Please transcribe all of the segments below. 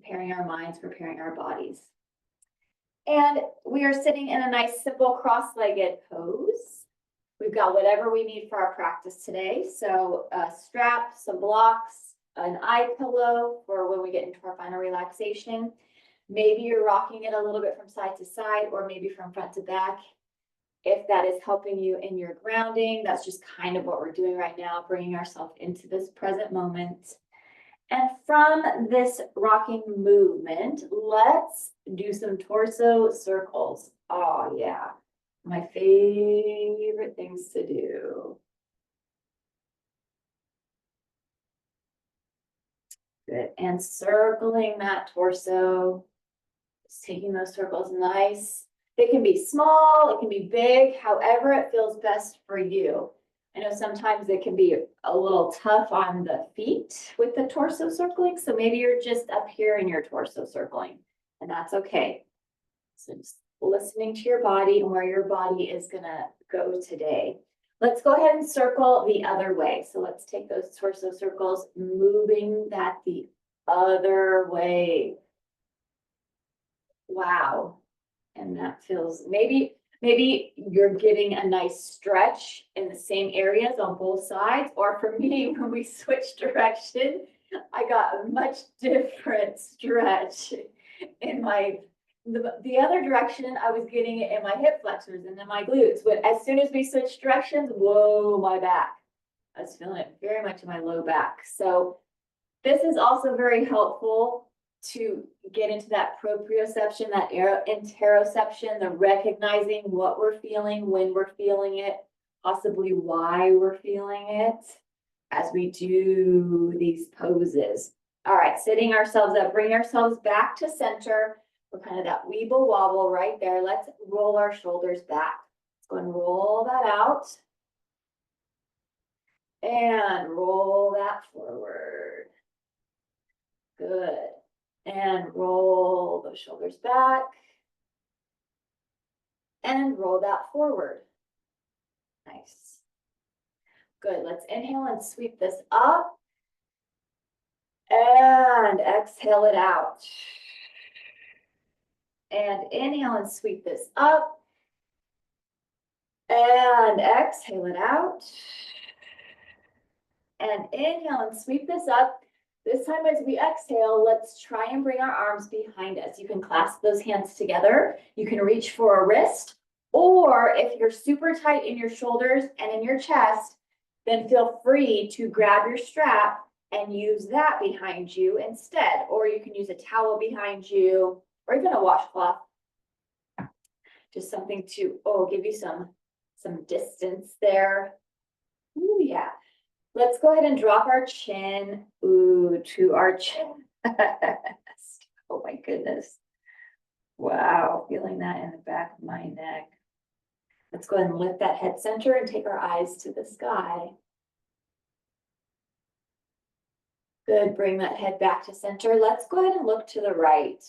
preparing our minds, preparing our bodies. And we are sitting in a nice, simple cross-legged pose. We've got whatever we need for our practice today. So a strap, some blocks, an eye pillow for when we get into our final relaxation. Maybe you're rocking it a little bit from side to side, or maybe from front to back. If that is helping you in your grounding, that's just kind of what we're doing right now, bringing ourselves into this present moment. And from this rocking movement, let's do some torso circles. Oh yeah, my favorite things to do. Good, and circling that torso, just taking those circles nice. They can be small, it can be big, however it feels best for you. I know sometimes it can be a little tough on the feet with the torso circling, so maybe you're just up here in your torso circling, and that's okay. So just listening to your body and where your body is gonna go today. Let's go ahead and circle the other way. So let's take those torso circles, moving that the other way. Wow. And that feels, maybe you're getting a nice stretch in the same areas on both sides. Or for me, when we switched direction, I got a much different stretch in the other direction. I was getting it in my hip flexors and in my glutes. But as soon as we switched directions, whoa, my back. I was feeling it very much in my low back. So this is also very helpful to get into that proprioception, that interoception, the recognizing what we're feeling, when we're feeling it, possibly why we're feeling it as we do these poses. All right, sitting ourselves up, bring ourselves back to center. We're kind of that weeble wobble right there. Let's roll our shoulders back. Let's go and roll that out. And roll that forward. Good. And roll those shoulders back. And roll that forward. Nice. Good. Let's inhale and sweep this up. And exhale it out. And inhale and sweep this up. And exhale it out. And inhale and sweep this up. This time as we exhale, let's try and bring our arms behind us. You can clasp those hands together. You can reach for a wrist, or if you're super tight in your shoulders and in your chest, then feel free to grab your strap and use that behind you instead. Or you can use a towel behind you, or even a washcloth. Just something to, give you some distance there. Ooh, yeah. Let's go ahead and drop our chin to our chest. Oh my goodness. Wow, feeling that in the back of my neck. Let's go ahead and lift that head center and take our eyes to the sky. Good, bring that head back to center. Let's go ahead and look to the right.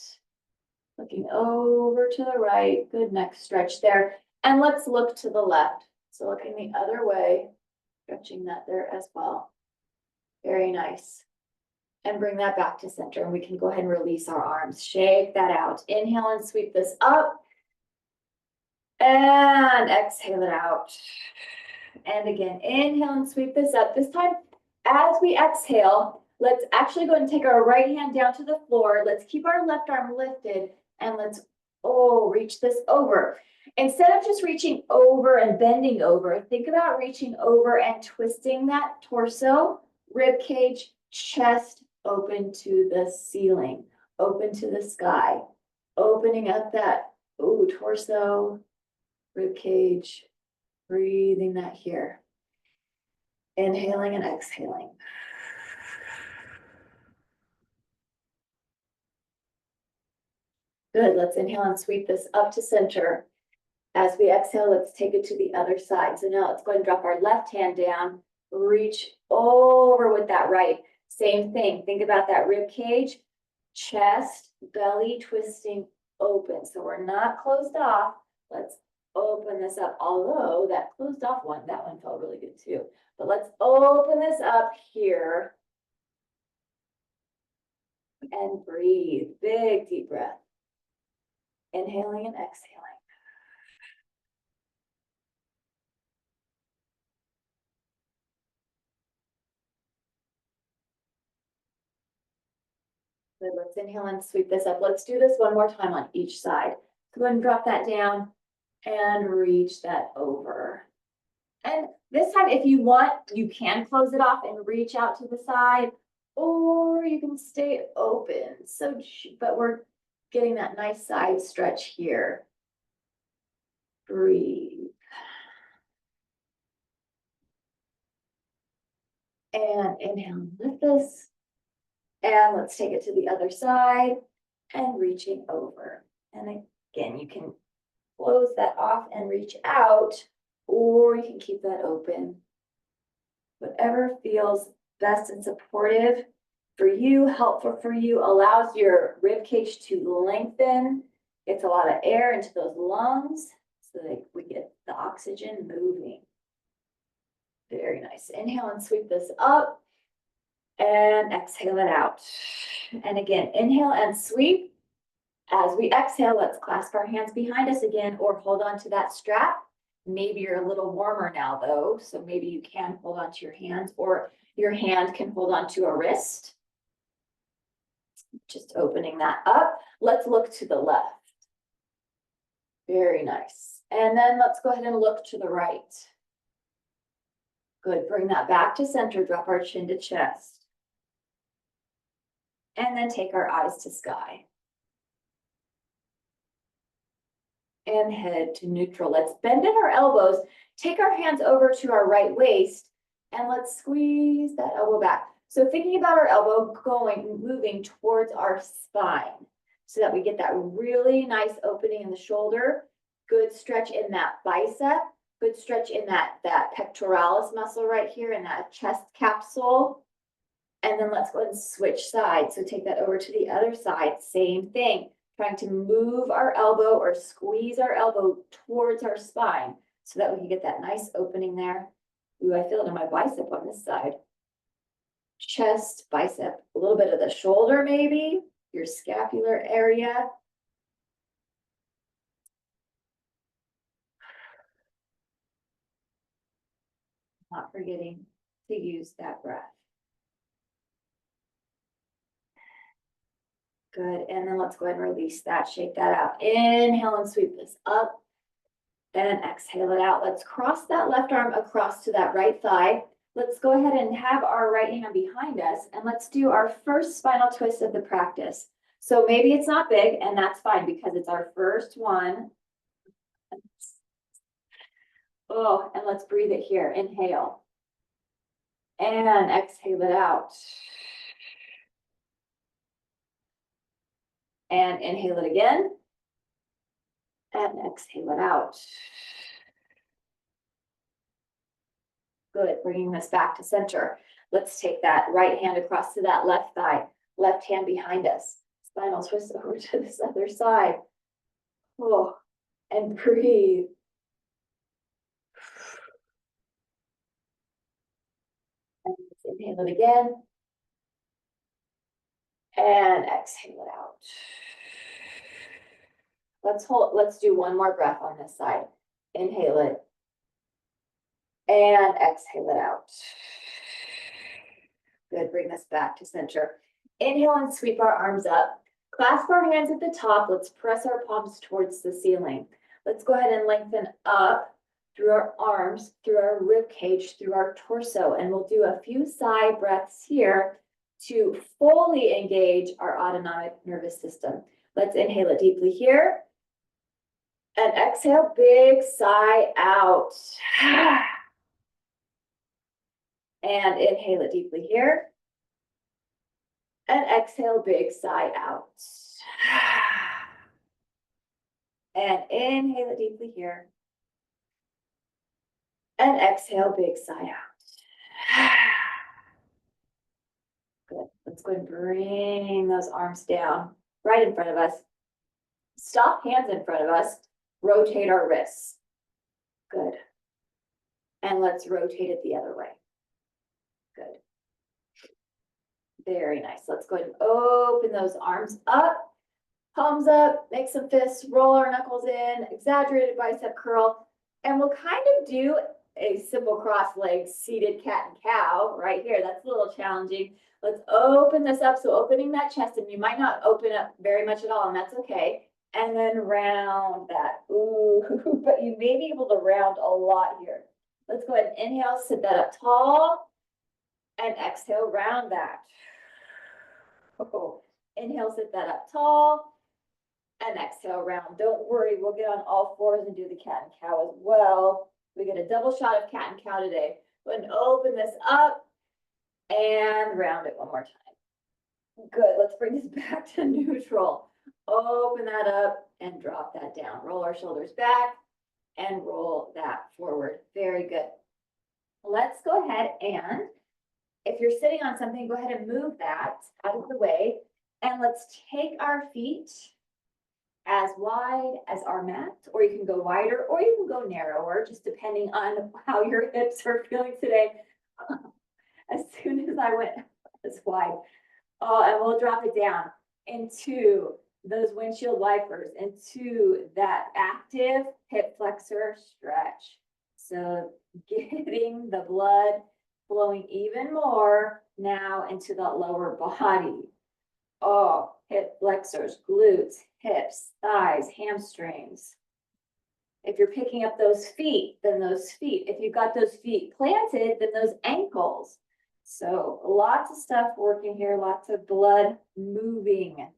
Looking over to the right, good neck stretch there. And let's look to the left. So looking the other way. Stretching that there as well. Very nice. And bring that back to center. And we can go ahead and release our arms. Shake that out. Inhale and sweep this up. And exhale it out. And again, inhale and sweep this up. This time, as we exhale, let's actually go and take our right hand down to the floor. Let's keep our left arm lifted. And let's, reach this over. Instead of just reaching over and bending over, think about reaching over and twisting that torso, rib cage, chest open to the ceiling, open to the sky, opening up that torso, rib cage, breathing that here. Inhaling and exhaling. Good, let's inhale and sweep this up to center. As we exhale, let's take it to the other side. So now let's go ahead and drop our left hand down, reach over with that right. Same thing, think about that rib cage, chest, belly twisting open. So we're not closed off. Let's open this up. Although that closed off one, that one felt really good too. But let's open this up here. And breathe, big deep breath. Inhaling and exhaling. Good, let's inhale and sweep this up. Let's do this one more time on each side. Go ahead and drop that down and reach that over. And this time, if you want, you can close it off and reach out to the side, or you can stay open. So, but we're getting that nice side stretch here. Breathe. And inhale, lift this. And let's take it to the other side and reaching over. And again, you can close that off and reach out, or you can keep that open. Whatever feels best and supportive for you, helpful for you, allows your rib cage to lengthen, gets a lot of air into those lungs so that we get the oxygen moving. Very nice. Inhale and sweep this up and exhale it out. And again, inhale and sweep. As we exhale, let's clasp our hands behind us again or hold on to that strap. Maybe you're a little warmer now though, so maybe you can hold on to your hands, or your hand can hold on to a wrist. Just opening that up. Let's look to the left. Very nice. And then let's go ahead and look to the right. Good, bring that back to center, drop our chin to chest. And then take our eyes to sky. And head to neutral. Let's bend at our elbows, take our hands over to our right waist, and let's squeeze that elbow back. So thinking about our elbow moving towards our spine so that we get that really nice opening in the shoulder, good stretch in that bicep, good stretch in that pectoralis muscle right here in that chest capsule. And then let's go ahead and switch sides. So take that over to the other side, same thing. Trying to move our elbow or squeeze our elbow towards our spine so that we can get that nice opening there. Ooh, I feel it in my bicep on this side. Chest, bicep, a little bit of the shoulder maybe, your scapular area. Not forgetting to use that breath. Good, and then let's go ahead and release that, shake that out. Inhale and sweep this up, and exhale it out. Let's cross that left arm across to that right thigh. Let's go ahead and have our right hand behind us, and let's do our first spinal twist of the practice. So maybe it's not big, and that's fine because it's our first one. Oh, and let's breathe it here. Inhale. And exhale it out. And inhale it again. And exhale it out. Good, bringing this back to center. Let's take that right hand across to that left thigh, left hand behind us. Spinal twist over to this other side. Oh, and breathe. And inhale it again. And exhale it out. Let's do one more breath on this side. Inhale it. And exhale it out. Good, bring this back to center. Inhale and sweep our arms up. Clasp our hands at the top. Let's press our palms towards the ceiling. Let's go ahead and lengthen up through our arms, through our rib cage, through our torso. And we'll do a few sigh breaths here to fully engage our autonomic nervous system. Let's inhale it deeply here. And exhale, big sigh out. And inhale it deeply here. And exhale, big sigh out. And inhale it deeply here. And exhale, big sigh out. Good. Let's go and bring those arms down right in front of us. Stop hands in front of us. Rotate our wrists. Good. And let's rotate it the other way. Good. Very nice. Let's go ahead and open those arms up, palms up, make some fists, roll our knuckles in, exaggerated bicep curl, and we'll kind of do a simple cross-legged seated cat and cow right here. That's a little challenging. Let's open this up. So opening that chest, and you might not open up very much at all, and that's okay. And then round that. Ooh, but you may be able to round a lot here. Let's go ahead and inhale, sit that up tall, and exhale, round that. Oh, inhale, sit that up tall, and exhale, round. Don't worry, we'll get on all fours and do the cat and cow as well. We get a double shot of cat and cow today. Go ahead and open this up and round it one more time. Good, let's bring this back to neutral. Open that up and drop that down. Roll our shoulders back and roll that forward. Very good. Let's go ahead and, if you're sitting on something, go ahead and move that out of the way. And let's take our feet as wide as our mat, or you can go wider, or you can go narrower, just depending on how your hips are feeling today. As soon as I went as wide, and we'll drop it down into those windshield wipers, into that active hip flexor stretch. So getting the blood flowing even more now into the lower body. Oh, hip flexors, glutes, hips, thighs, hamstrings. If you're picking up those feet, then those feet. If you've got those feet planted, then those ankles. So lots of stuff working here, lots of blood moving.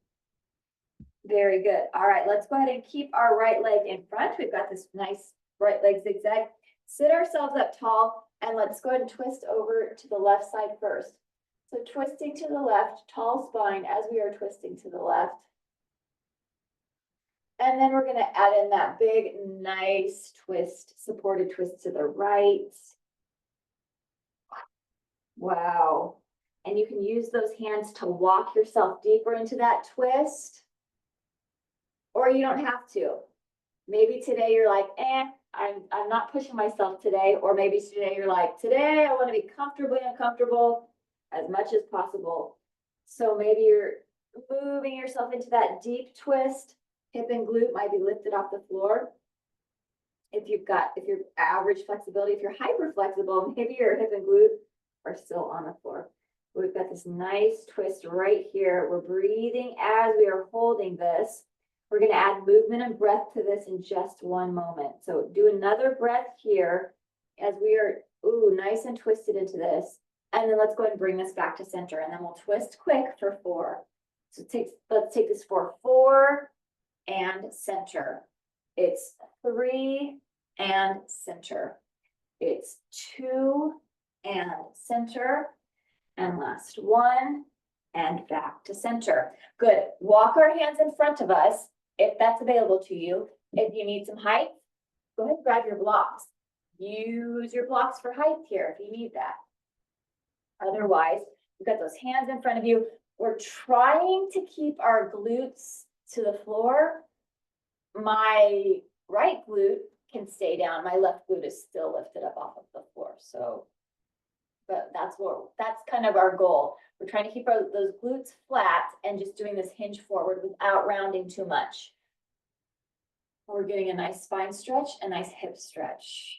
Very good. All right, let's go ahead and keep our right leg in front. We've got this nice right leg zigzag. Sit ourselves up tall, and let's go ahead and twist over to the left side first. So twisting to the left, tall spine as we are twisting to the left. And then we're going to add in that big, nice twist, supported twist to the right. Wow. And you can use those hands to walk yourself deeper into that twist. Or you don't have to. Maybe today you're like, I'm not pushing myself today. Or maybe today you're like, today I want to be comfortably uncomfortable as much as possible. So maybe you're moving yourself into that deep twist. Hip and glute might be lifted off the floor. If you're average flexibility, if you're hyper flexible, maybe your hip and glute are still on the floor. We've got this nice twist right here. We're breathing as we are holding this. We're going to add movement and breath to this in just one moment. So do another breath here as we are nice and twisted into this. And then let's go ahead and bring this back to center, and then we'll twist quick for 4. So let's take this for 4 and center. It's 3 and center. It's 2 and center. And last 1 and back to center. Good. Walk our hands in front of us if that's available to you. If you need some height, go ahead and grab your blocks. Use your blocks for height here if you need that. Otherwise, you've got those hands in front of you. We're trying to keep our glutes to the floor. My right glute can stay down. My left glute is still lifted up off of the floor. So, but that's kind of our goal. We're trying to keep those glutes flat and just doing this hinge forward without rounding too much. We're getting a nice spine stretch, a nice hip stretch.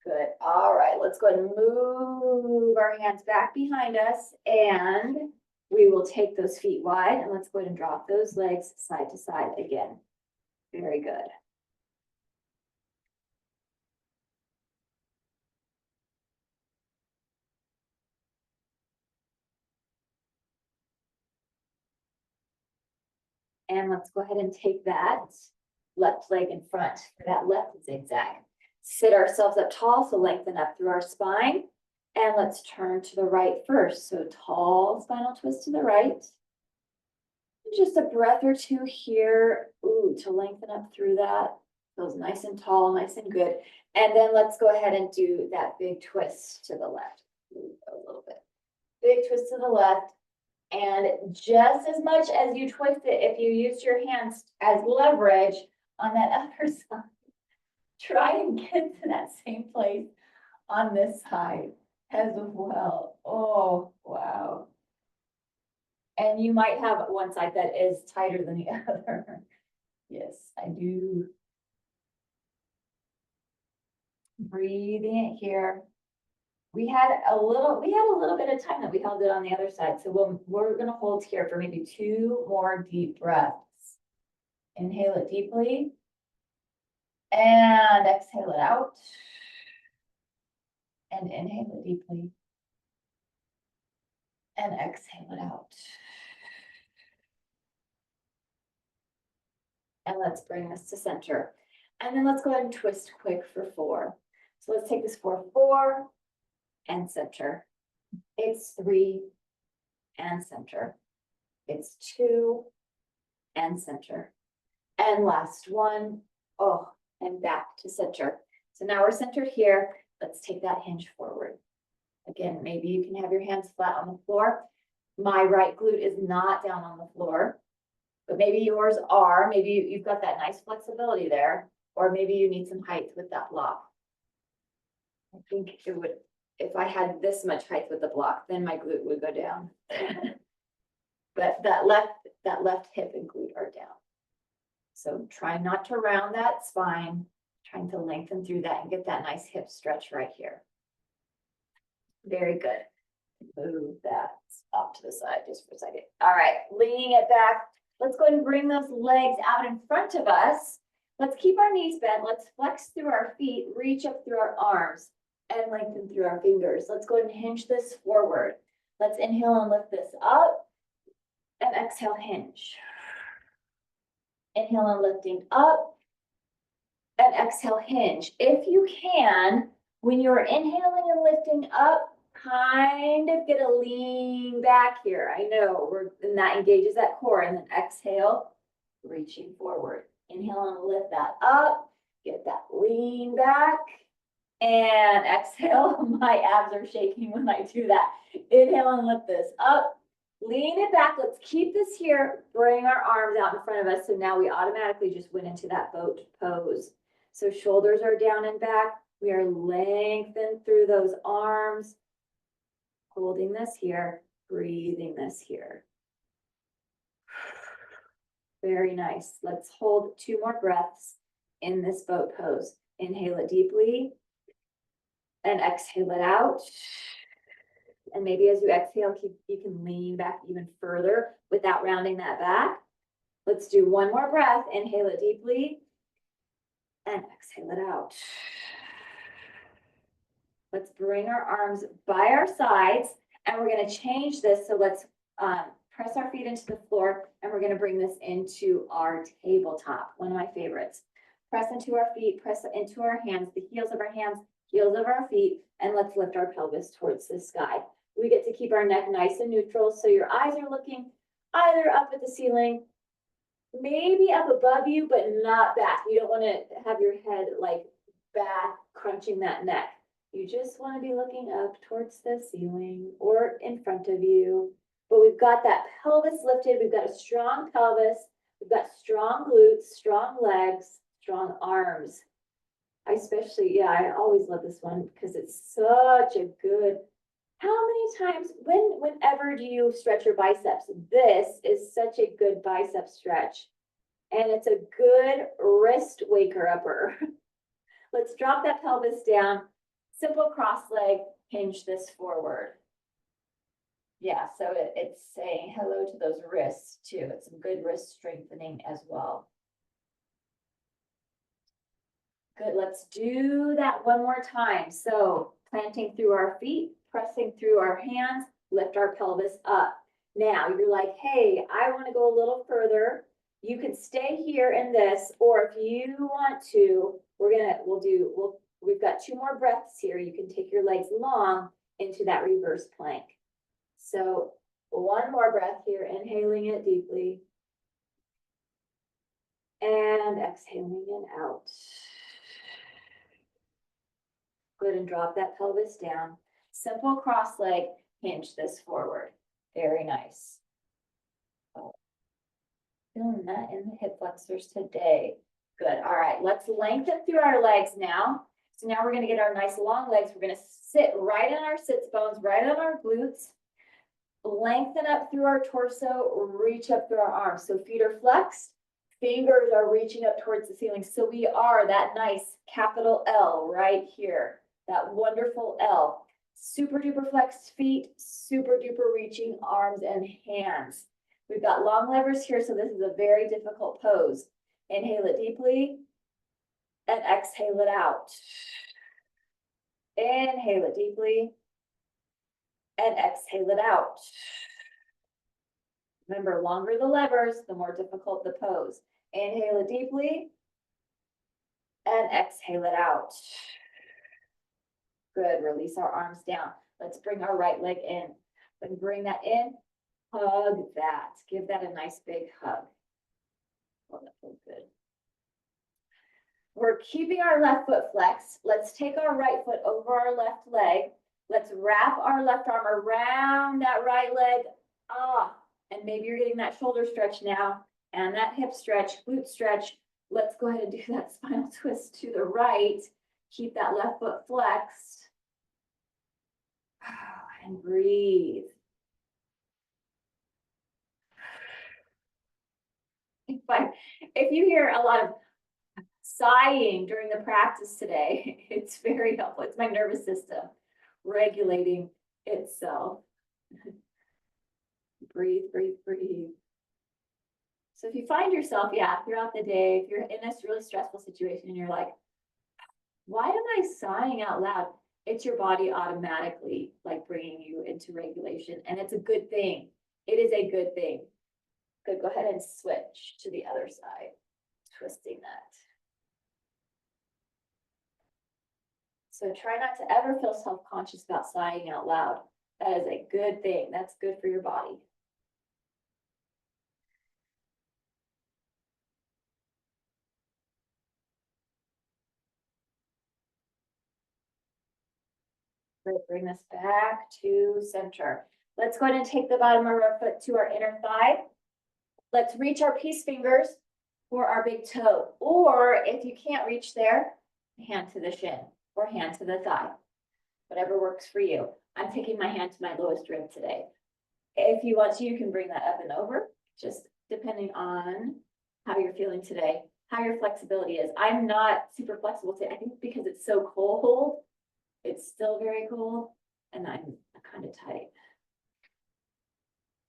Good. All right, let's go ahead and move our hands back behind us, and we will take those feet wide, and let's go ahead and drop those legs side to side again. Very good. And let's go ahead and take that left leg in front for that left zigzag. Sit ourselves up tall, so lengthen up through our spine. And let's turn to the right first. So tall spinal twist to the right. Just a breath or two here. To lengthen up through that. Feels nice and tall, nice and good. And then let's go ahead and do that big twist to the left. A little bit. Big twist to the left. And just as much as you twist it, if you use your hands as leverage on that other side, try and get to that same place on this side as well. Oh, wow. And you might have one side that is tighter than the other. Yes, I do. Breathing it here. We had a little bit of time that we held it on the other side. So we're gonna hold here for maybe 2 more deep breaths. Inhale it deeply. And exhale it out. And inhale it deeply. And exhale it out. And let's bring this to center. And then let's go ahead and twist quick for 4. So let's take this for 4 and center. It's 3 and center. It's 2 and center. And last one. Oh, and back to center. So now we're centered here. Let's take that hinge forward. Again, maybe you can have your hands flat on the floor. My right glute is not down on the floor, but maybe yours are. Maybe you've got that nice flexibility there, or maybe you need some height with that block. I think it would, if I had this much height with the block, then my glute would go down. But that left hip and glute are down. So try not to round that spine, trying to lengthen through that and get that nice hip stretch right here. Very good. Move that off to the side just for a second. All right, leaning it back. Let's go ahead and bring those legs out in front of us. Let's keep our knees bent. Let's flex through our feet, reach up through our arms, and lengthen through our fingers. Let's go ahead and hinge this forward. Let's inhale and lift this up, and exhale, hinge. Inhale and lifting up, and exhale, hinge. If you can, when you're inhaling and lifting up, kind of get a lean back here. I know, and that engages that core. And then exhale, reaching forward. Inhale and lift that up, get that lean back. And exhale, my abs are shaking when I do that. Inhale and lift this up, lean it back. Let's keep this here, bring our arms out in front of us. So now we automatically just went into that boat pose. So shoulders are down and back. We are lengthened through those arms. Holding this here, breathing this here. Very nice. Let's hold 2 more breaths in this boat pose. Inhale it deeply and exhale it out. And maybe as you exhale, you can lean back even further without rounding that back. Let's do 1 more breath. Inhale it deeply and exhale it out. Let's bring our arms by our sides, and we're going to change this. So let's press our feet into the floor, and we're going to bring this into our tabletop, one of my favorites. Press into our feet, press into our hands, the heels of our hands, heels of our feet, and let's lift our pelvis towards the sky. We get to keep our neck nice and neutral, so your eyes are looking either up at the ceiling, maybe up above you, but not back. You don't want to have your head like back, crunching that neck. You just want to be looking up towards the ceiling or in front of you. But we've got that pelvis lifted. We've got a strong pelvis. We've got strong glutes, strong legs, strong arms. I always love this one because it's such a good. How many times, whenever do you stretch your biceps? This is such a good bicep stretch. And it's a good wrist waker upper. Let's drop that pelvis down. Simple cross leg, hinge this forward. Yeah, so it's saying hello to those wrists too. It's some good wrist strengthening as well. Good, let's do that 1 more time. So planting through our feet, pressing through our hands, lift our pelvis up. Now you're like, hey, I want to go a little further. You can stay here in this, or if you want to, we've got 2 more breaths here. You can take your legs long into that reverse plank. So 1 more breath here, inhaling it deeply. And exhaling it out. Good, and drop that pelvis down. Simple cross leg, hinge this forward. Very nice. Oh, feeling that in the hip flexors today. Good, all right, let's lengthen through our legs now. So now we're gonna get our nice long legs. We're gonna sit right on our sits bones, right on our glutes. Lengthen up through our torso, reach up through our arms. So feet are flexed, fingers are reaching up towards the ceiling. So we are that nice capital L right here, that wonderful L. Super duper flexed feet, super duper reaching arms and hands. We've got long levers here, so this is a very difficult pose. Inhale it deeply and exhale it out. Inhale it deeply and exhale it out. Remember, longer the levers, the more difficult the pose. Inhale it deeply and exhale it out. Good, release our arms down. Let's bring our right leg in. Then bring that in, hug that. Give that a nice big hug. Oh, that feels good. We're keeping our left foot flexed. Let's take our right foot over our left leg. Let's wrap our left arm around that right leg. And maybe you're getting that shoulder stretch now and that hip stretch, glute stretch. Let's go ahead and do that spinal twist to the right. Keep that left foot flexed. And breathe. If you hear a lot of sighing during the practice today, it's very helpful. It's my nervous system regulating itself. Breathe, breathe, breathe. So if you find yourself, throughout the day, if you're in this really stressful situation and you're like, why am I sighing out loud? It's your body automatically like bringing you into regulation, and it's a good thing. It is a good thing. Good, go ahead and switch to the other side, twisting that. So try not to ever feel self-conscious about sighing out loud. That is a good thing. That's good for your body. Bring this back to center. Let's go ahead and take the bottom of our foot to our inner thigh. Let's reach our peace fingers for our big toe. Or if you can't reach there, hand to the shin or hand to the thigh. Whatever works for you. I'm taking my hand to my lowest rib today. If you want to, you can bring that up and over, just depending on how you're feeling today, how your flexibility is. I'm not super flexible today. I think because it's so cold. It's still very cold, and I'm kind of tight.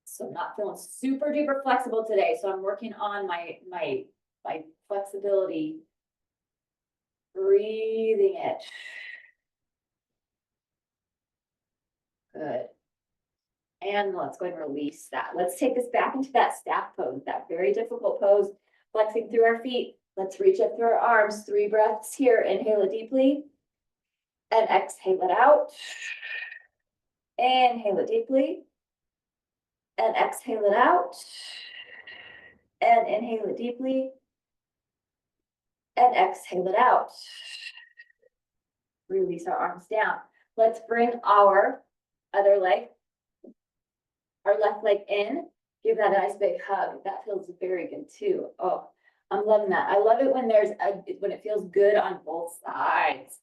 So I'm not feeling super duper flexible today. So I'm working on my flexibility. Breathing it. Good. And let's go ahead and release that. Let's take this back into that staff pose, that very difficult pose, flexing through our feet. Let's reach up through our arms. 3 breaths here. Inhale it deeply. And exhale it out. Inhale it deeply. And exhale it out. And inhale it deeply. And exhale it out. Release our arms down. Let's bring our other leg, our left leg in. Give that a nice big hug. That feels very good too. Oh, I'm loving that. I love it when when it feels good on both sides.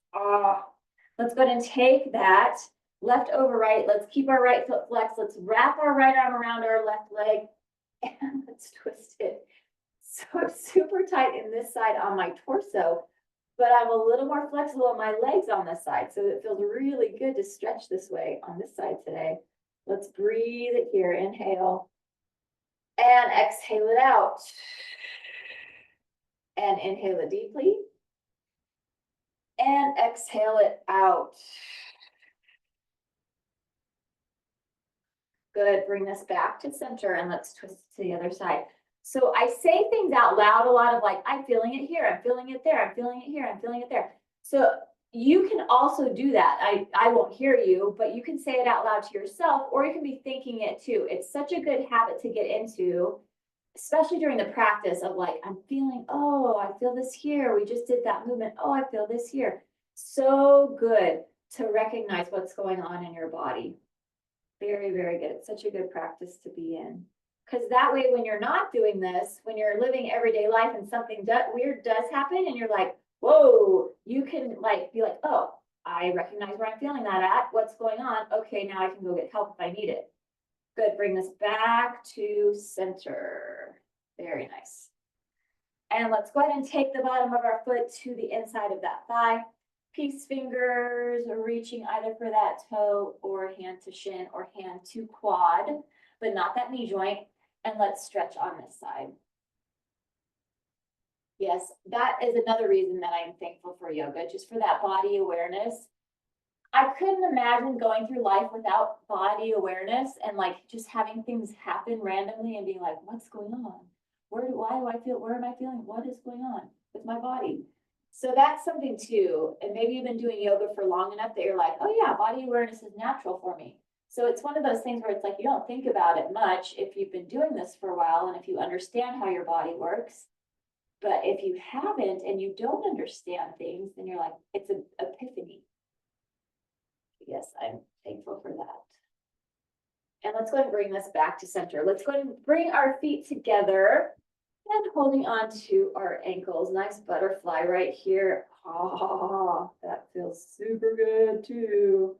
Let's go ahead and take that left over right. Let's keep our right foot flexed. Let's wrap our right arm around our left leg and let's twist it. So I'm super tight in this side on my torso, but I'm a little more flexible on my legs on this side. So it feels really good to stretch this way on this side today. Let's breathe it here. Inhale and exhale it out. And inhale it deeply. And exhale it out. Good, bring this back to center and let's twist to the other side. So I say things out loud a lot of like, I'm feeling it here, I'm feeling it there, I'm feeling it here, I'm feeling it there. So you can also do that. I won't hear you, but you can say it out loud to yourself, or you can be thinking it too. It's such a good habit to get into, especially during the practice of like, I'm feeling, oh, I feel this here. We just did that movement. Oh, I feel this here. So good to recognize what's going on in your body. Very, very good. It's such a good practice to be in. Because that way, when you're not doing this, when you're living everyday life and something weird does happen and you're like, whoa, you can like be like, oh, I recognize where I'm feeling that at. What's going on? Okay, now I can go get help if I need it. Good, bring this back to center. Very nice. And let's go ahead and take the bottom of our foot to the inside of that thigh. Peace fingers reaching either for that toe or hand to shin or hand to quad, but not that knee joint. And let's stretch on this side. Yes, that is another reason that I'm thankful for yoga, just for that body awareness. I couldn't imagine going through life without body awareness and like just having things happen randomly and being like, what's going on? Where am I feeling? What is going on with my body? So that's something too. And maybe you've been doing yoga for long enough that you're like, oh yeah, body awareness is natural for me. So it's one of those things where it's like, you don't think about it much if you've been doing this for a while and if you understand how your body works. But if you haven't and you don't understand things, then you're like, it's an epiphany. Yes, I'm thankful for that. And let's go ahead and bring this back to center. Let's go ahead and bring our feet together and holding on to our ankles. Nice butterfly right here. Oh, that feels super good too.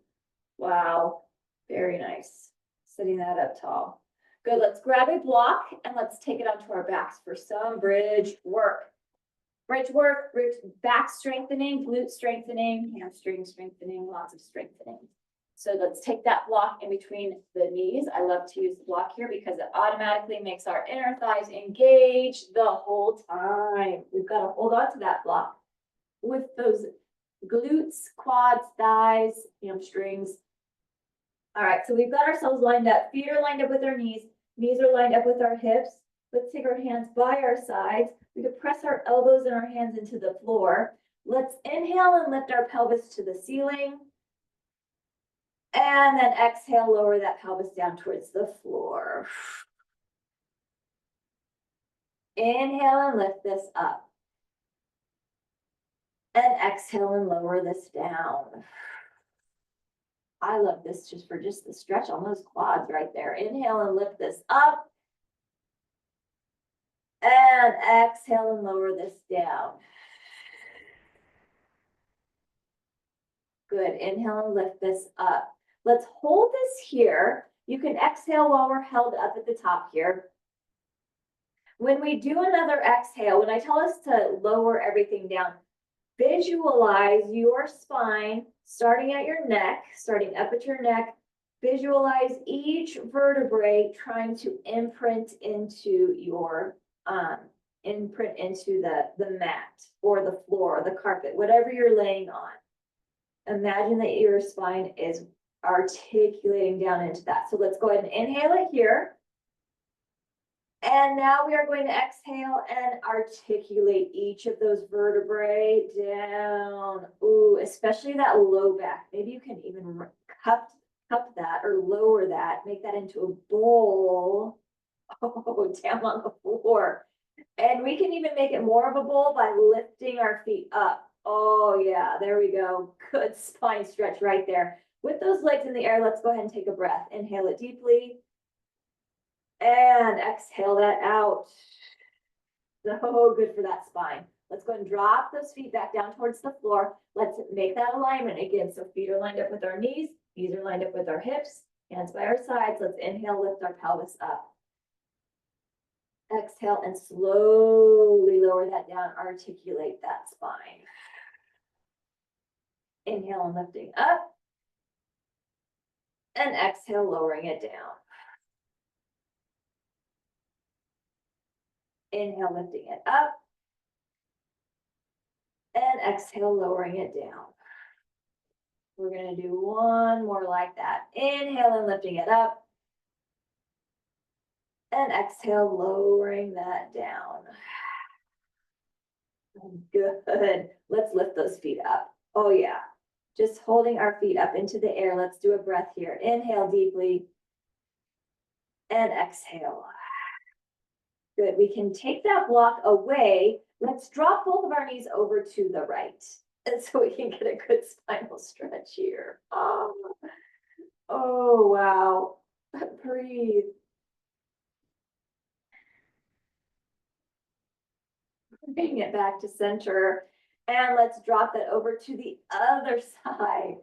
Wow, very nice. Sitting that up tall. Good, let's grab a block and let's take it onto our backs for some bridge work. Bridge work, bridge back strengthening, glute strengthening, hamstring strengthening, lots of strengthening. So let's take that block in between the knees. I love to use the block here because it automatically makes our inner thighs engage the whole time. We've got to hold on to that block with those glutes, quads, thighs, hamstrings. All right, so we've got ourselves lined up. Feet are lined up with our knees. Knees are lined up with our hips. Let's take our hands by our sides. We could press our elbows and our hands into the floor. Let's inhale and lift our pelvis to the ceiling. And then exhale, lower that pelvis down towards the floor. Inhale and lift this up. And exhale and lower this down. I love this just for the stretch on those quads right there. Inhale and lift this up. And exhale and lower this down. Good. Inhale and lift this up. Let's hold this here. You can exhale while we're held up at the top here. When we do another exhale, when I tell us to lower everything down, visualize your spine starting at your neck, starting up at your neck. Visualize each vertebrae trying to imprint into your the mat or the floor or the carpet, whatever you're laying on. Imagine that your spine is articulating down into that. So let's go ahead and inhale it here. And now we are going to exhale and articulate each of those vertebrae down. Ooh, especially that low back. Maybe you can even cup that or lower that, make that into a bowl. Oh, down on the floor. And we can even make it more of a bowl by lifting our feet up. Oh yeah, there we go. Good spine stretch right there. With those legs in the air, let's go ahead and take a breath. Inhale it deeply. And exhale that out. So good for that spine. Let's go and drop those feet back down towards the floor. Let's make that alignment again. So feet are lined up with our knees are lined up with our hips, hands by our sides. Let's inhale, lift our pelvis up. Exhale and slowly lower that down, articulate that spine. Inhale and lifting up. And exhale, lowering it down. Inhale, lifting it up. And exhale, lowering it down. We're going to do one more like that. Inhale and lifting it up. And exhale, lowering that down. Good. Let's lift those feet up. Oh yeah. Just holding our feet up into the air. Let's do a breath here. Inhale deeply. And exhale. Good. We can take that block away. Let's drop both of our knees over to the right. And so we can get a good spinal stretch here. Oh wow. Breathe. Bring it back to center. And let's drop it over to the other side.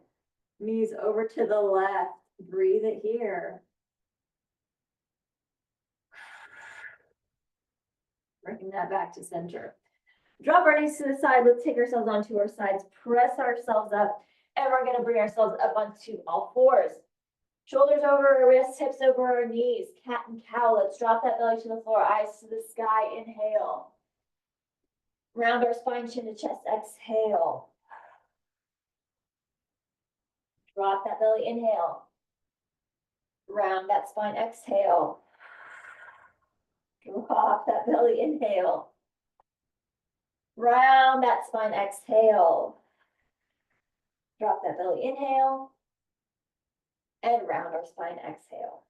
Knees over to the left. Breathe it here. Bringing that back to center. Drop our knees to the side. Let's take ourselves onto our sides, press ourselves up, and we're gonna bring ourselves up onto all fours. Shoulders over our wrists, hips over our knees, cat and cow. Let's drop that belly to the floor, eyes to the sky, inhale. Round our spine, chin to chest, exhale. Drop that belly, inhale. Round that spine, exhale. Drop that belly, inhale. Round that spine, exhale. Drop that belly, inhale. And round our spine, exhale.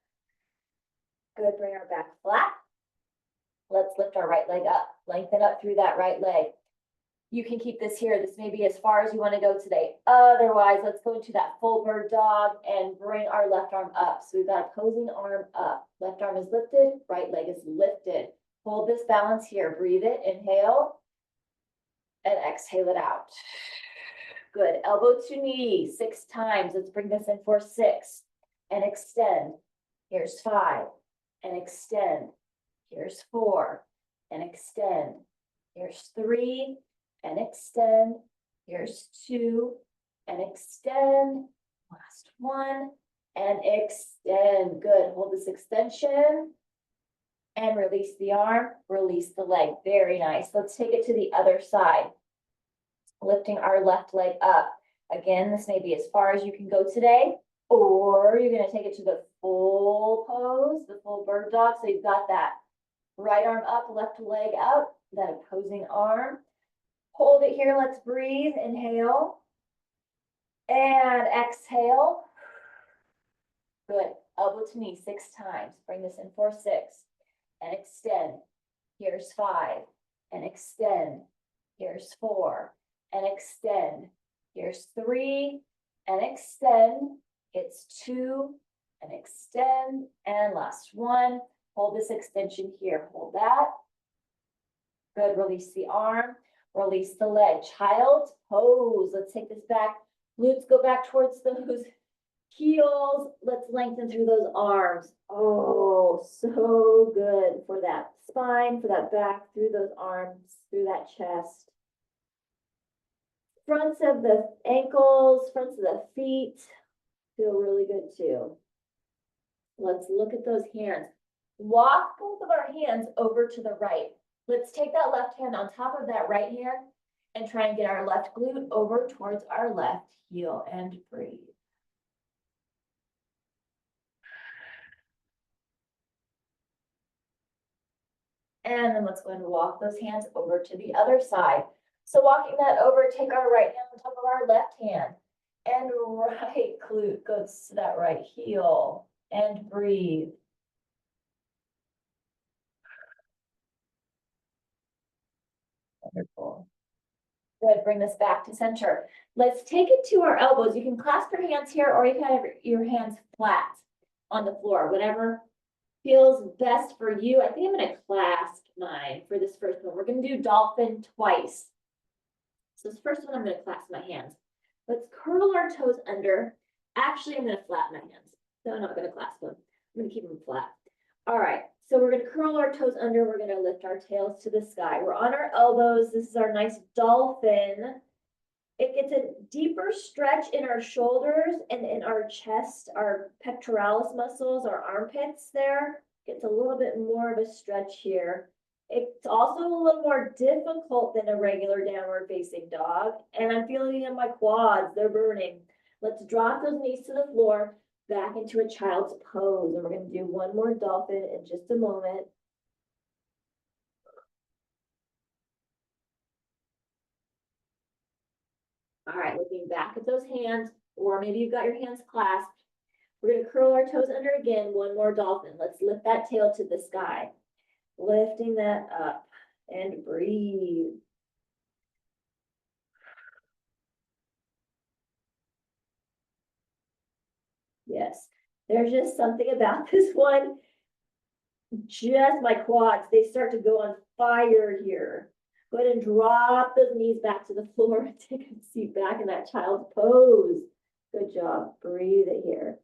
Good, bring our back flat. Let's lift our right leg up. Lengthen up through that right leg. You can keep this here. This may be as far as you want to go today. Otherwise, let's go into that full bird dog and bring our left arm up. So we've got opposing arm up. Left arm is lifted, right leg is lifted. Hold this balance here. Breathe it, inhale, and exhale it out. Good, elbow to knee, 6 times. Let's bring this in for 6, and extend. Here's 5, and extend. Here's 4, and extend. Here's 3, and extend. Here's 2, and extend. Last one, and extend. Good, hold this extension, and release the arm, release the leg. Very nice. Let's take it to the other side. Lifting our left leg up. Again, this may be as far as you can go today, or you're going to take it to the full pose, the full bird dog. So you've got that right arm up, left leg out, that opposing arm. Hold it here. Let's breathe. Inhale and exhale. Good. Elbow to knee 6 times. Bring this in for 6 and extend. Here's 5 and extend. Here's 4 and extend. Here's 3 and extend. It's 2 and extend. And last one. Hold this extension here. Hold that. Good. Release the arm. Release the leg. Child's pose. Let's take this back. Glutes go back towards those heels. Let's lengthen through those arms. Oh, so good for that spine, for that back, through those arms, through that chest. Fronts of the ankles, fronts of the feet feel really good too. Let's look at those hands. Walk both of our hands over to the right. Let's take that left hand on top of that right hand and try and get our left glute over towards our left heel and breathe. And then let's go ahead and walk those hands over to the other side. So walking that over, take our right hand on top of our left hand, and right glute goes to that right heel, and breathe. Wonderful. Good, bring this back to center. Let's take it to our elbows. You can clasp your hands here, or you can have your hands flat on the floor, whatever feels best for you. I think I'm gonna clasp mine for this first one. We're gonna do dolphin twice. So this first one, I'm gonna clasp my hands. Let's curl our toes under. Actually, I'm gonna flatten my hands. So I'm not gonna clasp them. I'm gonna keep them flat. All right, so we're gonna curl our toes under. We're gonna lift our tails to the sky. We're on our elbows. This is our nice dolphin. It gets a deeper stretch in our shoulders and in our chest, our pectoralis muscles, our armpits there. Gets a little bit more of a stretch here. It's also a little more difficult than a regular downward facing dog. And I'm feeling it in my quads, they're burning. Let's drop those knees to the floor, back into a child's pose. And we're gonna do one more dolphin in just a moment. All right, looking back at those hands, or maybe you've got your hands clasped. We're gonna curl our toes under again, one more dolphin. Let's lift that tail to the sky. Lifting that up and breathe. Yes, there's just something about this one. Just my quads, they start to go on fire here. Go ahead and drop those knees back to the floor and take a seat back in that child's pose. Good job. Breathe it here.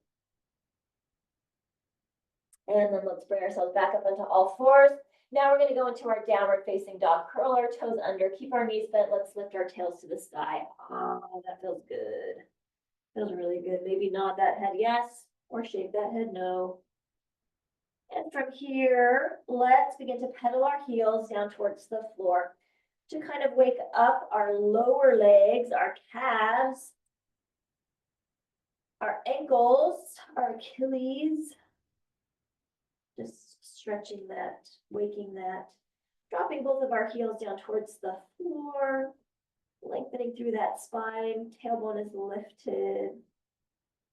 And then let's bring ourselves back up onto all fours. Now we're gonna go into our downward facing dog. Curl our toes under, keep our knees bent. Let's lift our tails to the sky. Oh, that feels good. Feels really good. Maybe nod that head yes, or shake that head no. And from here, let's begin to pedal our heels down towards the floor to kind of wake up our lower legs, our calves, our ankles, our Achilles. Just stretching that, waking that, dropping both of our heels down towards the floor, lengthening through that spine, tailbone is lifted,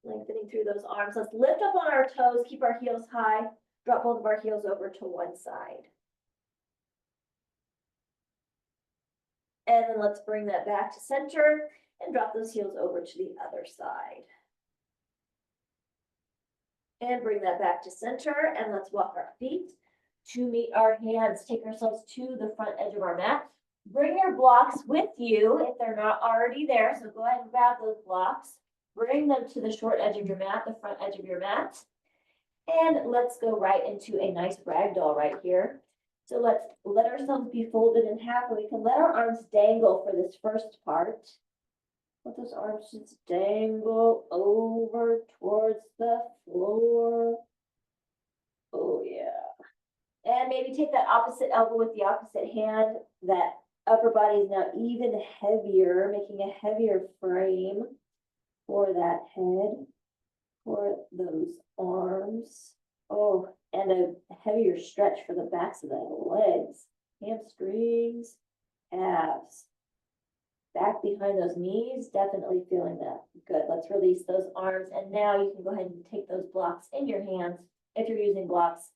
lengthening through those arms. Let's lift up on our toes, keep our heels high, drop both of our heels over to one side. And then let's bring that back to center and drop those heels over to the other side. And bring that back to center, and let's walk our feet to meet our hands. Take ourselves to the front edge of our mat. Bring your blocks with you if they're not already there. So go ahead and grab those blocks. Bring them to the short edge of your mat, the front edge of your mat. And let's go right into a nice ragdoll right here. So let's let ourselves be folded in half, and we can let our arms dangle for this first part. Let those arms just dangle over towards the floor. Oh yeah. And maybe take that opposite elbow with the opposite hand. That upper body is now even heavier, making a heavier frame for that head, for those arms. Oh, and a heavier stretch for the backs of the legs, hamstrings, calves. Back behind those knees, definitely feeling that. Good, let's release those arms. And now you can go ahead and take those blocks in your hands if you're using blocks.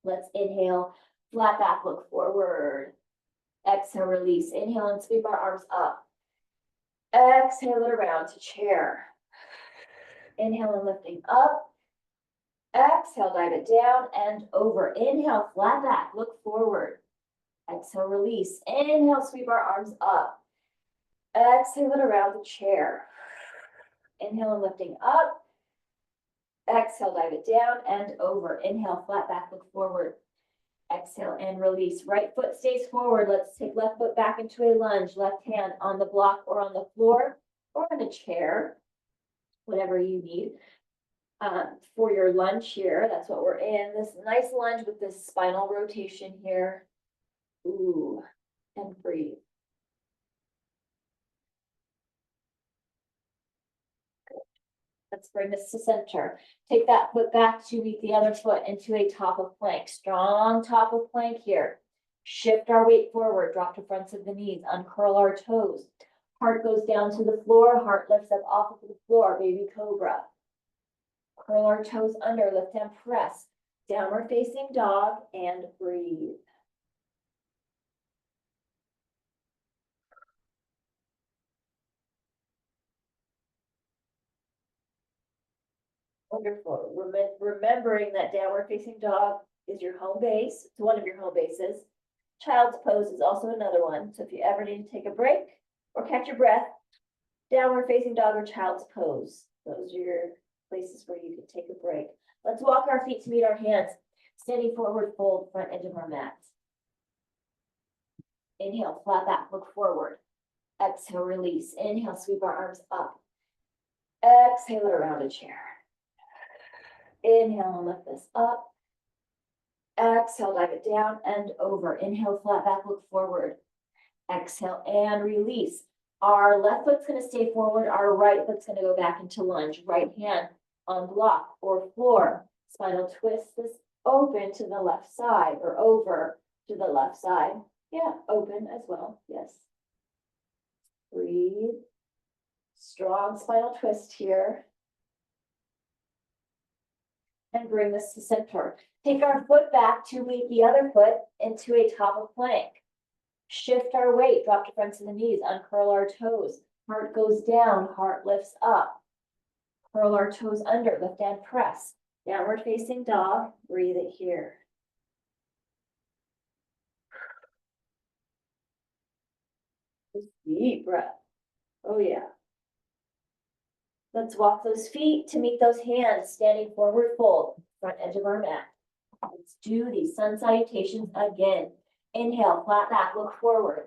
Let's inhale, flat back, look forward. Exhale, release. Inhale and sweep our arms up. Exhale it around to chair. Inhale and lifting up. Exhale, dive it down and over. Inhale, flat back, look forward. Exhale, release. Inhale, sweep our arms up. Exhale it around the chair. Inhale and lifting up. Exhale, dive it down and over. Inhale, flat back, look forward. Exhale and release. Right foot stays forward. Let's take left foot back into a lunge. Left hand on the block or on the floor or in a chair, whatever you need for your lunge here. That's what we're in. This nice lunge with this spinal rotation here. Ooh, and breathe. Let's bring this to center. Take that foot back to meet the other foot into a top of plank. Strong top of plank here. Shift our weight forward, drop to fronts of the knees, uncurl our toes. Heart goes down to the floor, heart lifts up off of the floor, baby cobra. Curl our toes under, lift and press. Downward facing dog and breathe. Wonderful. Remembering that downward facing dog is your home base. It's one of your home bases. Child's pose is also another one. So if you ever need to take a break or catch your breath, downward facing dog or child's pose. Those are your places where you can take a break. Let's walk our feet to meet our hands. Standing forward, fold, front edge of our mat. Inhale, flat back, look forward. Exhale, release. Inhale, sweep our arms up. Exhale it around a chair. Inhale and lift this up. Exhale, dive it down and over. Inhale, flat back, look forward. Exhale and release. Our left foot's going to stay forward. Our right foot's going to go back into lunge. Right hand on block or floor. Spinal twist this open to the left side or over to the left side. Yeah, open as well. Yes. Breathe. Strong spinal twist here. And bring this to center. Take our foot back to meet the other foot into a top of plank. Shift our weight, drop to fronts of the knees, uncurl our toes. Heart goes down, heart lifts up. Curl our toes under, lift and press. Downward facing dog, breathe it here. Deep breath. Oh yeah. Let's walk those feet to meet those hands, standing forward fold, front edge of our mat. Let's do these sun salutations again. Inhale, flat back, look forward.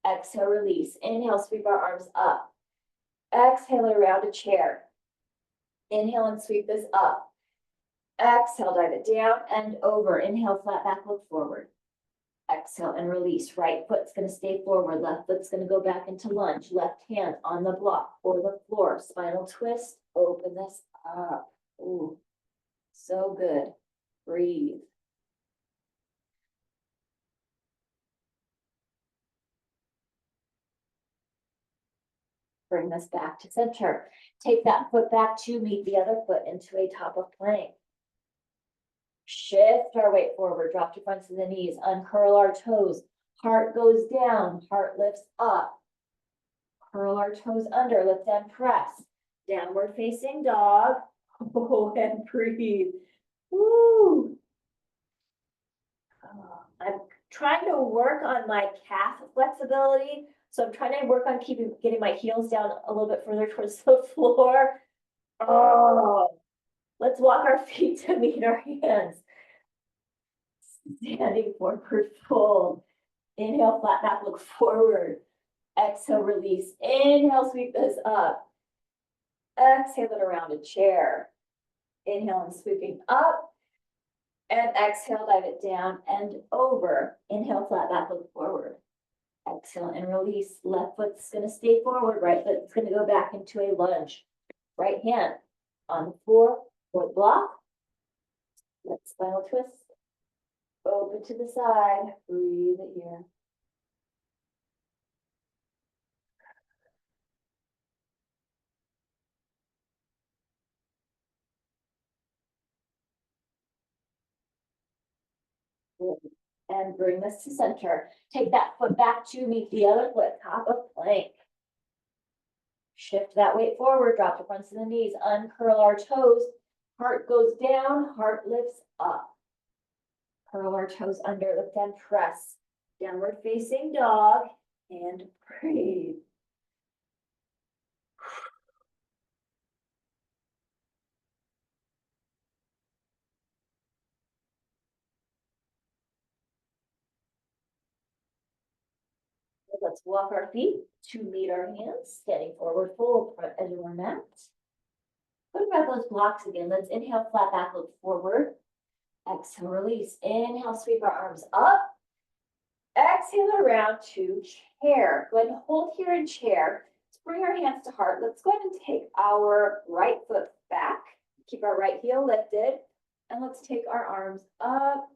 Exhale, release. Inhale, sweep our arms up. Exhale, around a chair. Inhale and sweep this up. Exhale, dive it down and over. Inhale, flat back, look forward. Exhale and release. Right foot's gonna stay forward. Left foot's gonna go back into lunge. Left hand on the block or the floor. Spinal twist. Open this up. Ooh, so good. Breathe. Bring this back to center. Take that foot back to meet the other foot into a top of plank. Shift our weight forward, drop to front of the knees, uncurl our toes. Heart goes down, heart lifts up. Curl our toes under, lift and press. Downward facing dog. Oh, and breathe. Woo. I'm trying to work on my calf flexibility. So I'm trying to work on getting my heels down a little bit further towards the floor. Oh, let's walk our feet to meet our hands. Standing forward fold. Inhale, flat back, look forward. Exhale, release. Inhale, sweep this up. Exhale it around a chair. Inhale and sweeping up. And exhale, dive it down and over. Inhale, flat back, look forward. Exhale and release. Left foot's gonna stay forward, right foot's gonna go back into a lunge. Right hand on the floor, foot block. Let's spinal twist. Open to the side, breathe it here. And bring this to center. Take that foot back to meet the other foot, top of plank. Shift that weight forward, drop the fronts of the knees, uncurl our toes. Heart goes down, heart lifts up. Curl our toes under, lift and press. Downward facing dog and breathe. Let's walk our feet to meet our hands, standing forward fold, front edge of our mat. What about those blocks again? Let's inhale, flat back, look forward. Exhale, release. Inhale, sweep our arms up. Exhale around to chair. Go ahead and hold here in chair. Let's bring our hands to heart. Let's go ahead and take our right foot back. Keep our right heel lifted. And let's take our arms up,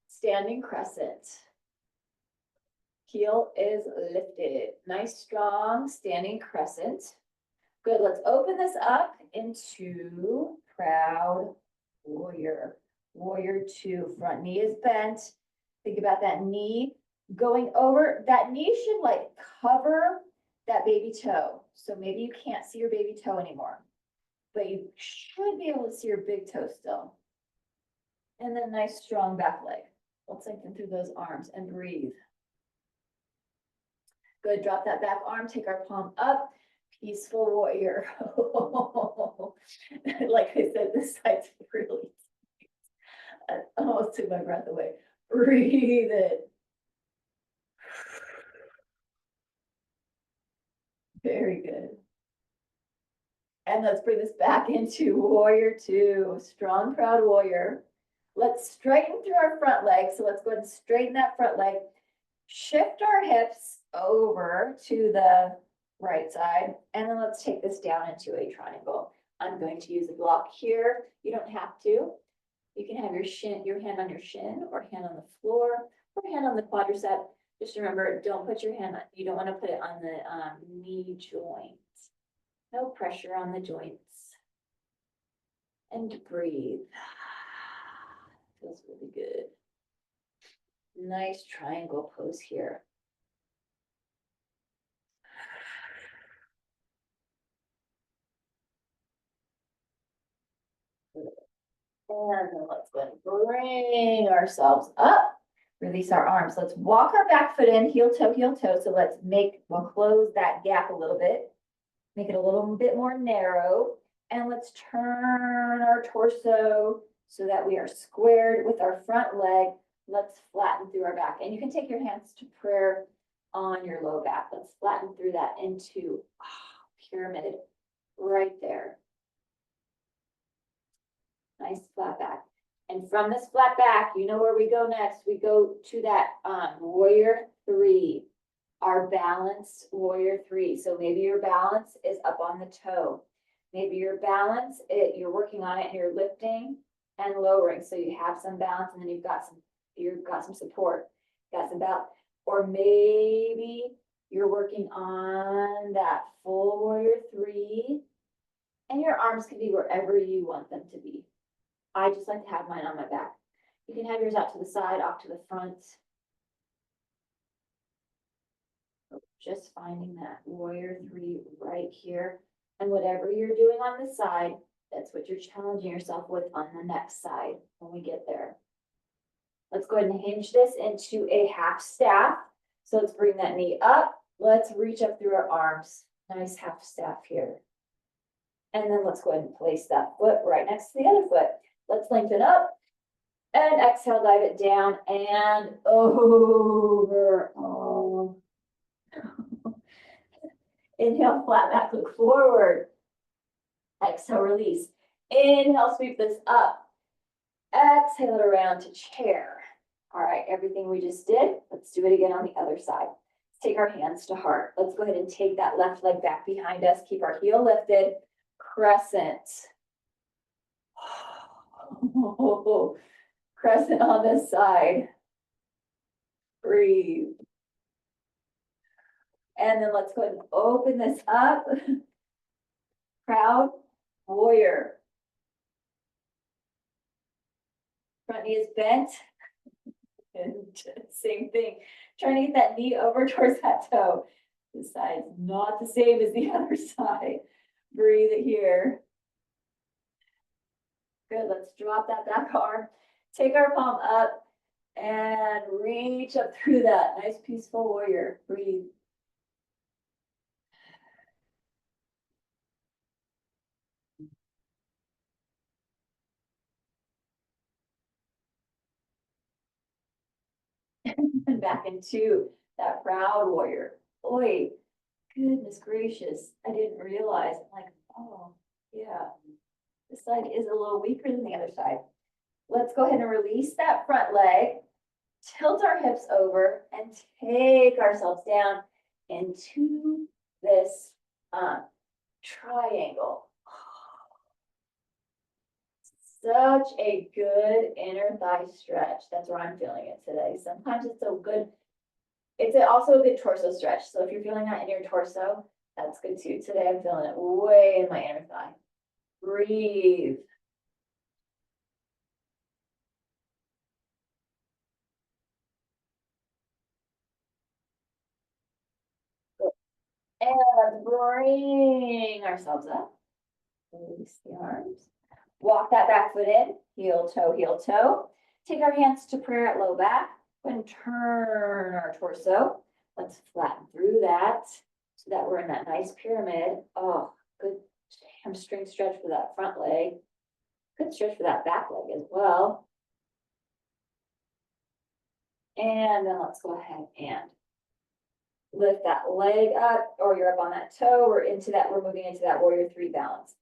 standing crescent. Heel is lifted. Nice, strong, standing crescent. Good, let's open this up into proud warrior. Warrior two, front knee is bent. Think about that knee going over. That knee should like cover that baby toe. So maybe you can't see your baby toe anymore, but you should be able to see your big toe still. And then nice, strong back leg. Let's lengthen through those arms and breathe. Good, drop that back arm, take our palm up. Peaceful warrior. Like I said, this side's really, I almost took my breath away. Breathe it. Very good. And let's bring this back into warrior two, strong, proud warrior. Let's straighten through our front leg. So let's go ahead and straighten that front leg. Shift our hips over to the right side. And then let's take this down into a triangle. I'm going to use a block here. You don't have to. You can have your hand on your shin or hand on the floor or hand on the quadricep. Just remember, don't put your hand on, you don't want to put it on the knee joint. No pressure on the joints. And breathe. Feels really good. Nice triangle pose here. And then let's go ahead and bring ourselves up. Release our arms. Let's walk our back foot in, heel toe, heel toe. So we'll close that gap a little bit. Make it a little bit more narrow. And let's turn our torso so that we are squared with our front leg. Let's flatten through our back. And you can take your hands to prayer on your low back. Let's flatten through that into pyramid right there. Nice flat back. And from this flat back, you know where we go next. We go to that warrior 3, our balanced warrior 3. So maybe your balance is up on the toe. Maybe your balance, you're working on it and you're lifting and lowering. So you have some balance and then you've got some support, got some balance. Or maybe you're working on that full warrior 3 and your arms can be wherever you want them to be. I just like to have mine on my back. You can have yours out to the side, off to the front. Just finding that warrior 3 right here. And whatever you're doing on this side, that's what you're challenging yourself with on the next side when we get there. Let's go ahead and hinge this into a half staff. So let's bring that knee up. Let's reach up through our arms. Nice half staff here. And then let's go ahead and place that foot right next to the other foot. Let's lengthen up and exhale, dive it down and over. Oh. Inhale, flat back, look forward. Exhale, release. Inhale, sweep this up. Exhale it around to chair. All right, everything we just did, let's do it again on the other side. Let's take our hands to heart. Let's go ahead and take that left leg back behind us. Keep our heel lifted. Crescent. Crescent on this side. Breathe. And then let's go ahead and open this up. Proud warrior. Front knee is bent. And same thing. Trying to get that knee over towards that toe. This side is not the same as the other side. Breathe it here. Good, let's drop that back arm. Take our palm up and reach up through that. Nice peaceful warrior. Breathe. And back into that proud warrior. Boy, goodness gracious. I didn't realize. I'm like, oh, yeah. This side is a little weaker than the other side. Let's go ahead and release that front leg. Tilt our hips over and take ourselves down into this triangle. Such a good inner thigh stretch. That's where I'm feeling it today. Sometimes it's also a good torso stretch. So if you're feeling that in your torso, that's good too. Today I'm feeling it way in my inner thigh. Breathe. And let's bring ourselves up. Release the arms. Walk that back foot in, heel toe, heel toe. Take our hands to prayer at low back and turn our torso. Let's flatten through that so that we're in that nice pyramid. Oh, good hamstring stretch for that front leg. Good stretch for that back leg as well. And then let's go ahead and lift that leg up, or you're up on that toe. We're moving into that warrior 3 balance.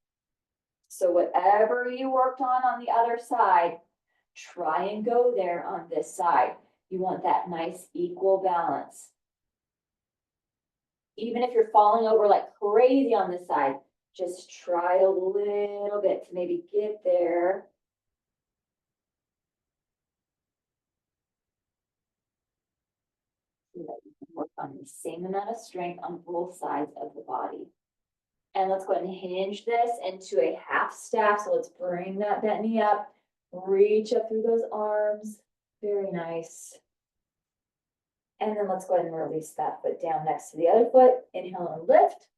So whatever you worked on the other side, try and go there on this side. You want that nice equal balance. Even if you're falling over like crazy on this side, just try a little bit to maybe get there. So that you can work on the same amount of strength on both sides of the body. And let's go ahead and hinge this into a half staff. So let's bring that bent knee up, reach up through those arms. Very nice. And then let's go ahead and release that foot down next to the other foot. Inhale and lift.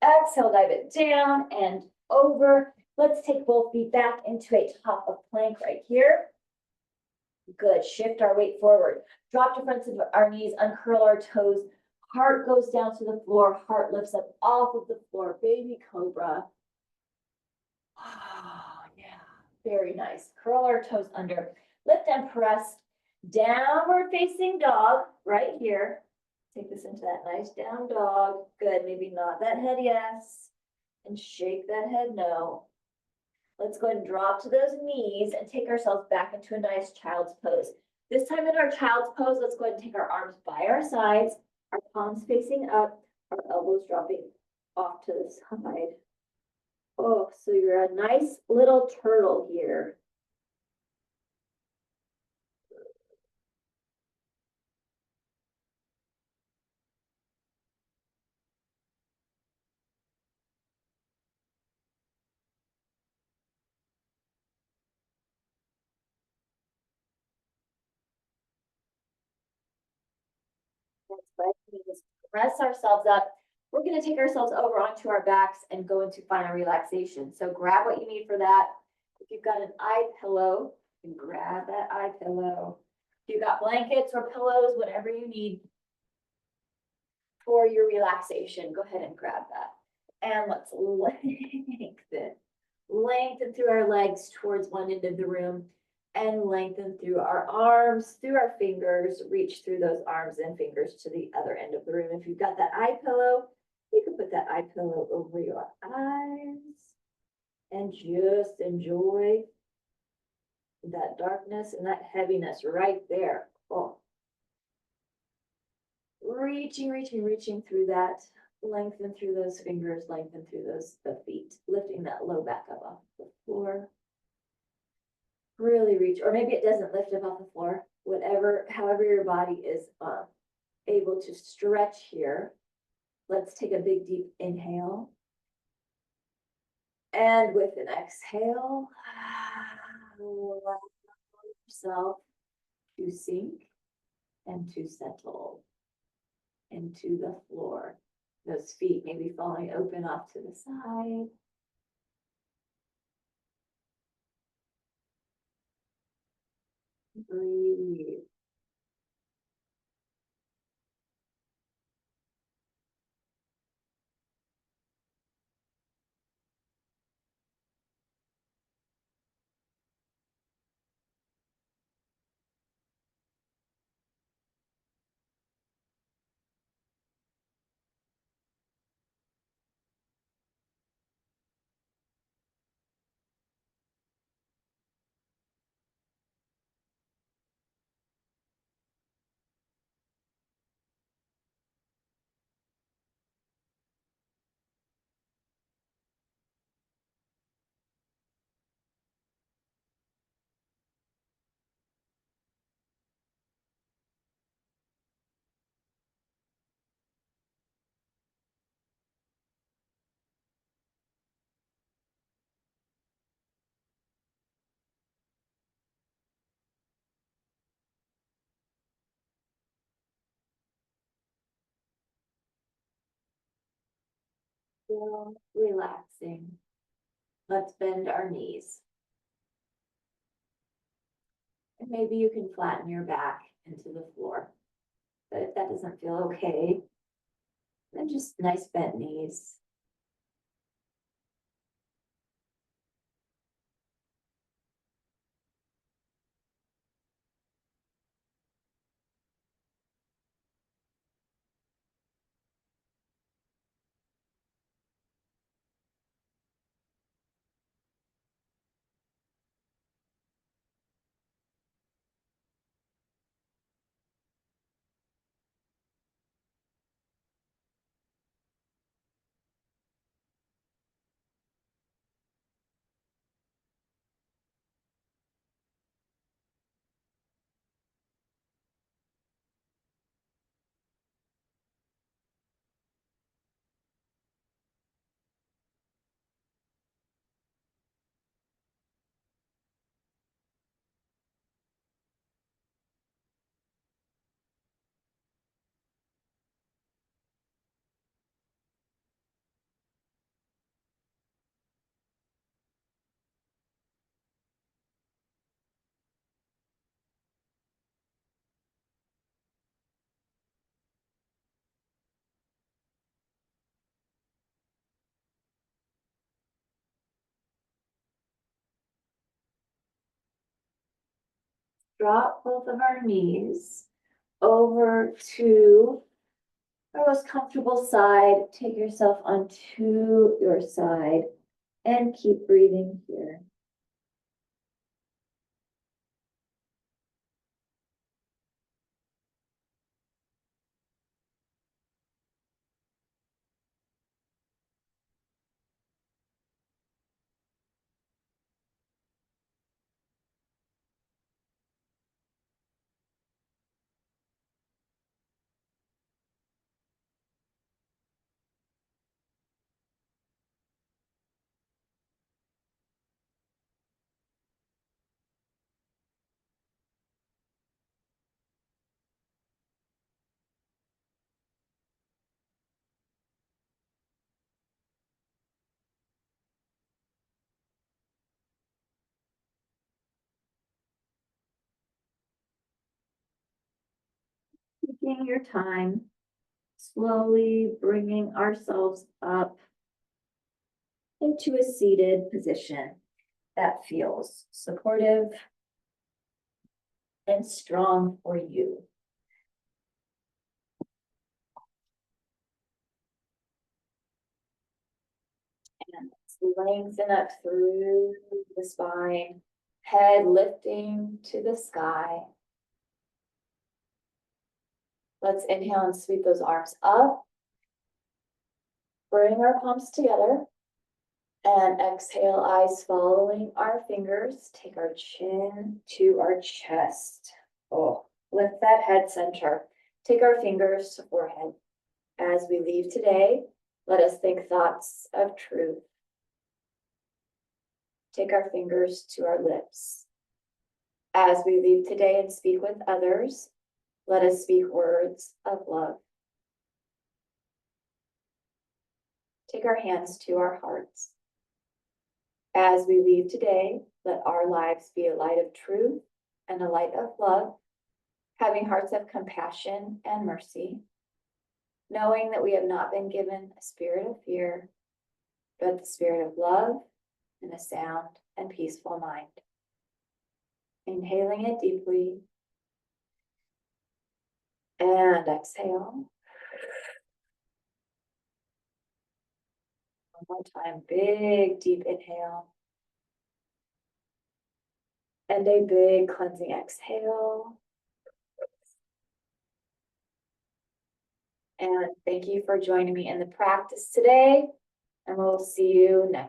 Exhale, dive it down and over. Let's take both feet back into a top of plank right here. Good. Shift our weight forward. Drop to fronts of our knees, uncurl our toes. Heart goes down to the floor. Heart lifts up off of the floor. Baby cobra. Oh, yeah. Very nice. Curl our toes under. Lift and press. Downward facing dog right here. Take this into that nice down dog. Good. Maybe nod that head yes. And shake that head no. Let's go ahead and drop to those knees and take ourselves back into a nice child's pose. This time in our child's pose, let's go ahead and take our arms by our sides, our palms facing up, our elbows dropping off to the side. Oh, so you're a nice little turtle here. Just press ourselves up. We're going to take ourselves over onto our backs and go into final relaxation. So grab what you need for that. If you've got an eye pillow, you can grab that eye pillow. If you've got blankets or pillows, whatever you need for your relaxation, go ahead and grab that. And let's lengthen. Lengthen through our legs towards one end of the room and lengthen through our arms, through our fingers, reach through those arms and fingers to the other end of the room. If you've got that eye pillow, you can put that eye pillow over your eyes and just enjoy that darkness and that heaviness right there. Oh. Reaching through that, lengthen through those fingers, lengthen through the feet, lifting that low back up off the floor. Really reach, or maybe it doesn't lift up off the floor, however your body is able to stretch here. Let's take a big deep inhale. And with an exhale, allow yourself to sink and to settle into the floor. Those feet maybe falling open off to the side. Breathe. Still relaxing. Let's bend our knees. And maybe you can flatten your back into the floor. But if that doesn't feel okay, then just nice bent knees. drop both of our knees over to our most comfortable side. Take yourself onto your side and keep breathing here. Taking your time, slowly bringing ourselves up into a seated position that feels supportive and strong for you. And lengthen up through the spine, head lifting to the sky. Let's inhale and sweep those arms up. Bring our palms together. And exhale, eyes following our fingers. Take our chin to our chest. Oh, lift that head center. Take our fingers to forehead. As we leave today, let us think thoughts of truth. Take our fingers to our lips. As we leave today and speak with others, let us speak words of love. Take our hands to our hearts. As we leave today, let our lives be a light of truth and a light of love, having hearts of compassion and mercy, knowing that we have not been given a spirit of fear, but the spirit of love and a sound and peaceful mind. Inhaling it deeply and exhale. One more time, big deep inhale. And a big cleansing exhale. And thank you for joining me in the practice today. And we'll see you next.